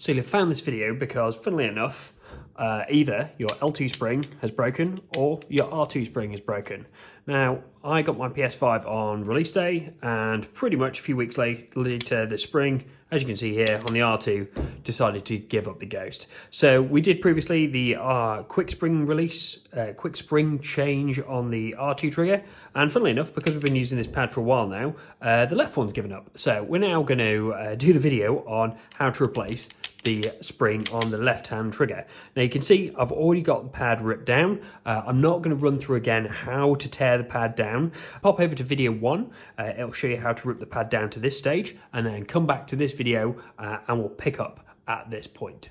So you'll have found this video because, funnily enough, either your L2 spring has broken or your R2 spring is broken. Now, I got my PS5 on release day, and pretty much a few weeks later, the spring, as you can see here on the R2, decided to give up the ghost. So we did previously the quick spring change on the R2 trigger, and funnily enough, because we've been using this pad for a while now, the left one's given up. So we're now going to do the video on how to replace the spring on the left-hand trigger. Now you can see I've already got the pad ripped down. I'm not going to run through again how to tear the pad down. Pop over to video 1, it'll show you how to rip the pad down to this stage, and then come back to this video and we'll pick up at this point.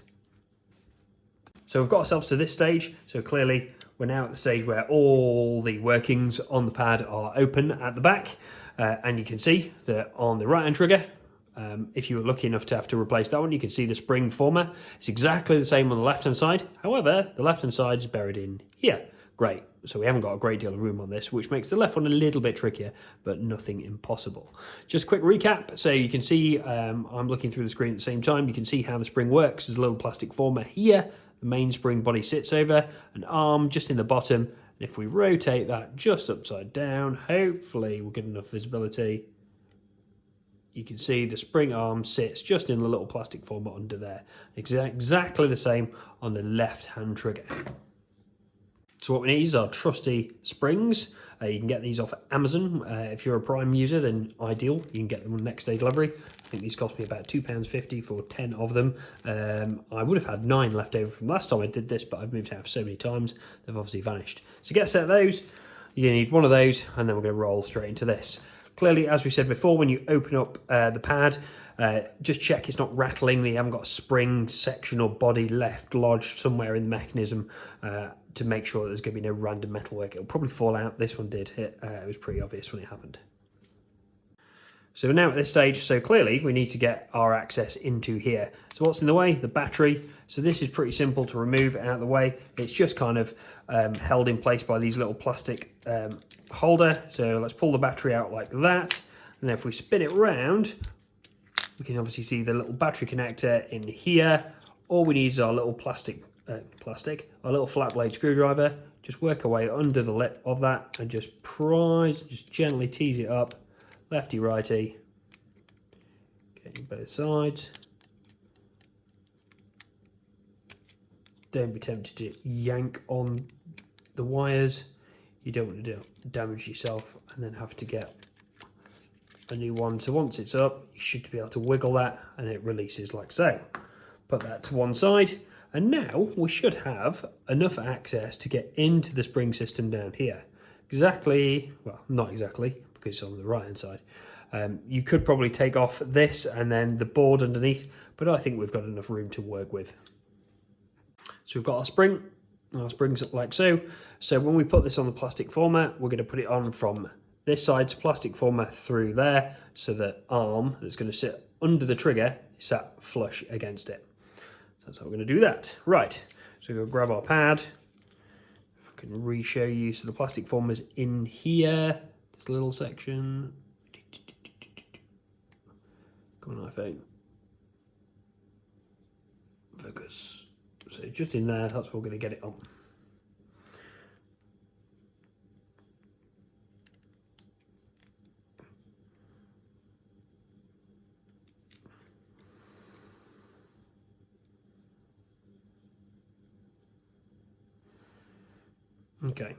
So we've got ourselves to this stage, so clearly we're now at the stage where all the workings on the pad are open at the back, and you can see that on the right-hand trigger, if you were lucky enough to have to replace that one, you can see the spring former. It's exactly the same on the left-hand side. However, the left-hand side is buried in here. Great. So we haven't got a great deal of room on this, which makes the left one a little bit trickier, but nothing impossible. Just a quick recap. So you can see, I'm looking through the screen at the same time. You can see how the spring works. There's a little plastic former here. The main spring body sits over, an arm just in the bottom. And if we rotate that just upside down, hopefully we'll get enough visibility. You can see the spring arm sits just in the little plastic former under there. Exactly the same on the left-hand trigger. So what we need is our trusty springs. You can get these off Amazon. If you're a Prime user, then ideal. You can get them on next day delivery. I think these cost me about £2.50 for 10 of them. I would have had 9 left over from last time I did this, but I've moved out so many times, they've obviously vanished. So get a set of those. You need one of those, and then we're going to roll straight into this. Clearly, as we said before, when you open up the pad, just check it's not rattling, that you haven't got a spring section or body left lodged somewhere in the mechanism to make sure that there's going to be no random metalwork. It'll probably fall out. This one did hit. It was pretty obvious when it happened. So we're now at this stage, so clearly we need to get our access into here. So what's in the way? The battery. So this is pretty simple to remove out of the way. It's just kind of held in place by these little plastic holder. So let's pull the battery out like that. And then if we spin it round, we can obviously see the little battery connector in here. All we need is our little our little flat blade screwdriver. Just work our way under the lip of that and just prise, just gently tease it up. Lefty, righty, getting both sides. Don't be tempted to yank on the wires. You don't want to damage yourself and then have to get a new one. So once it's up, you should be able to wiggle that and it releases like so. Put that to one side, and now we should have enough access to get into the spring system down here. Exactly, well, not exactly, because it's on the right hand side. You could probably take off this and then the board underneath, but I think we've got enough room to work with. So we've got our springs like so. So when we put this on the plastic former, we're going to put it on from this side's plastic former through there, so that arm that's going to sit under the trigger is sat flush against it. So that's how we're going to do that. Right, so we're going to grab our pad. If I can re-show you, so the plastic former's in here. This little section. Come on, iPhone. Focus. So just in there, that's what we're going to get it on. Okay.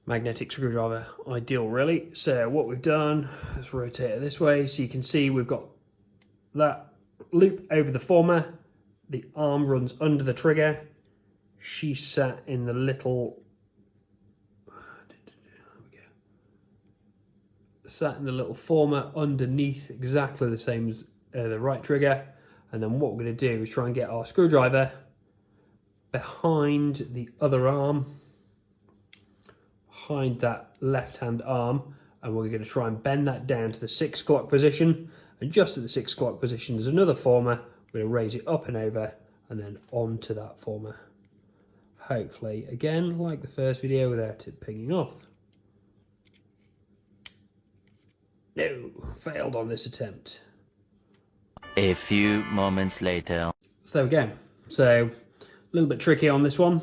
Magnetic screwdriver, ideal really. So what we've done, let's rotate it this way so you can see we've got that loop over the former. The arm runs under the trigger. She's sat in the little, former underneath, exactly the same as the right trigger. And then what we're going to do is try and get our screwdriver behind the other arm, behind that left-hand arm, and we're going to try and bend that down to the 6 o'clock position. And just at the 6 o'clock position, there's another former. We're going to raise it up and over, and then onto that former. Hopefully, again, like the first video, without it pinging off. No, failed on this attempt. A few moments later. So there we go. So a little bit tricky on this one,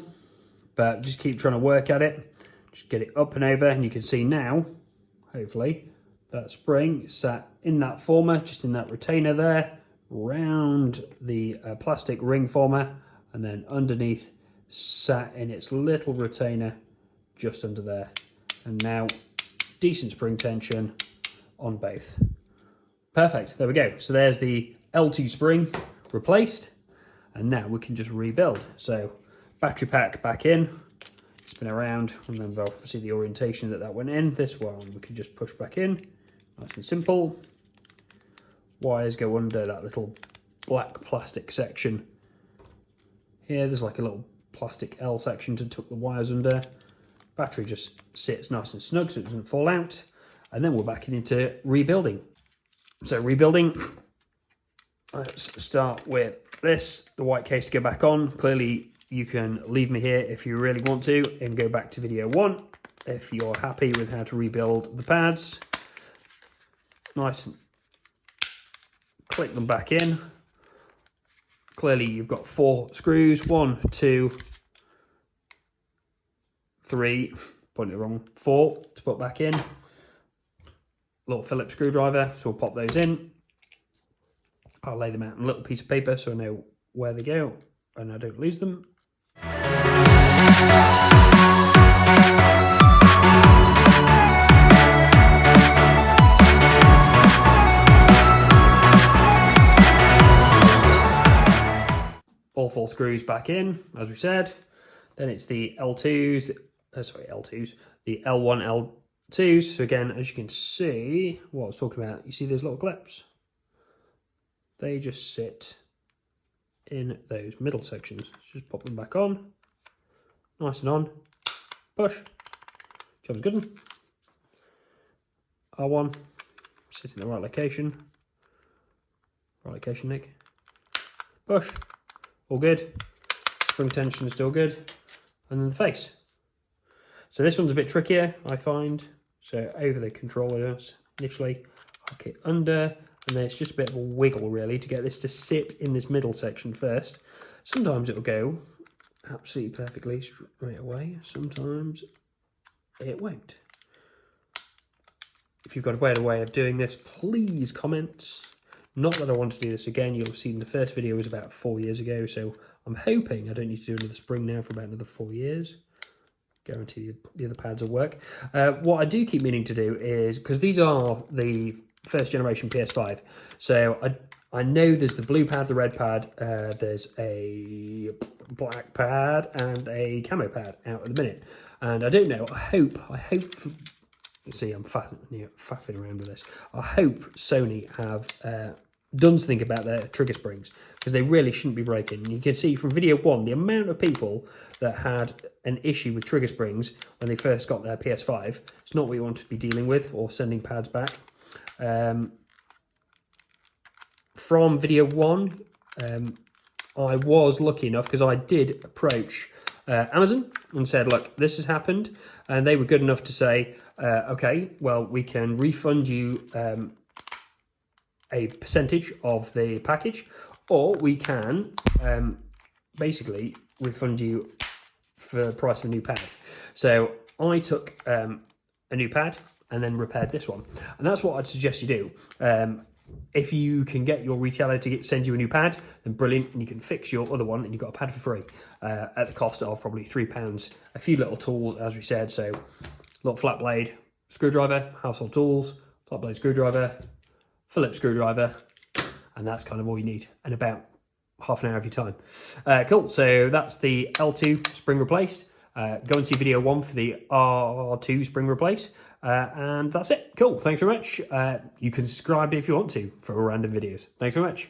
but just keep trying to work at it. Just get it up and over, and you can see now, hopefully, that spring sat in that former, just in that retainer there, round the plastic ring former, and then underneath sat in its little retainer just under there. And now decent spring tension on both. Perfect, there we go. So there's the L2 spring replaced, and now we can just rebuild. So battery pack back in, spin around, and then obviously the orientation that went in. This one we can just push back in, nice and simple. Wires go under that little black plastic section. Here there's like a little plastic L section to tuck the wires under. Battery just sits nice and snug so it doesn't fall out. And then we're back into rebuilding. So rebuilding, let's start with this, the white case to go back on. Clearly you can leave me here if you really want to and go back to video 1 if you're happy with how to rebuild the pads. Nice and click them back in. Clearly you've got 4 screws, 1, 2, 3, pointed it wrong, 4 to put back in. Little Phillips screwdriver, so we'll pop those in. I'll lay them out on a little piece of paper so I know where they go and I don't lose them. All 4 screws back in, as we said. Then it's the L2s, the L1, L2s. So again, as you can see, what I was talking about, you see those little clips? They just sit in those middle sections. Just pop them back on, nice and on, push, job's good. R1, sit in the right location, Nick, push. All good. Spring tension is still good. And then the face. So this one's a bit trickier, I find. So over the controllers, initially, hook it under, and then it's just a bit of a wiggle, really, to get this to sit in this middle section first. Sometimes it'll go absolutely perfectly straight away. Sometimes it won't. If you've got a better way of doing this, please comment. Not that I want to do this again. You'll have seen the first video was about 4 years ago, so I'm hoping I don't need to do another spring now for about another 4 years. Guarantee the other pads will work. What I do keep meaning to do is, because these are the first generation PS5, so I know there's the blue pad, the red pad, there's a black pad and a camo pad out at the minute. And I don't know, I hope, see, I'm faffing around with this. I hope Sony have done something about their trigger springs, because they really shouldn't be breaking. And you can see from video 1 the amount of people that had an issue with trigger springs when they first got their PS5. It's not what you want to be dealing with or sending pads back. From video 1, I was lucky enough, because I did approach Amazon and said, look, this has happened, and they were good enough to say, okay, well, we can refund you a percentage of the package, or we can basically refund you for the price of a new pad. So I took a new pad and then repaired this one, and that's what I'd suggest you do. If you can get your retailer to send you a new pad, then brilliant, and you can fix your other one and you've got a pad for free at the cost of probably £3. A few little tools, as we said, so little flat blade screwdriver, household tools, flat blade screwdriver, Phillips screwdriver, and that's kind of all you need, and about half an hour of your time. Cool, so that's the L2 spring replaced. Go and see video 1 for the R2 spring replace, and that's it. Cool, thanks very much. You can subscribe if you want to for random videos. Thanks very much.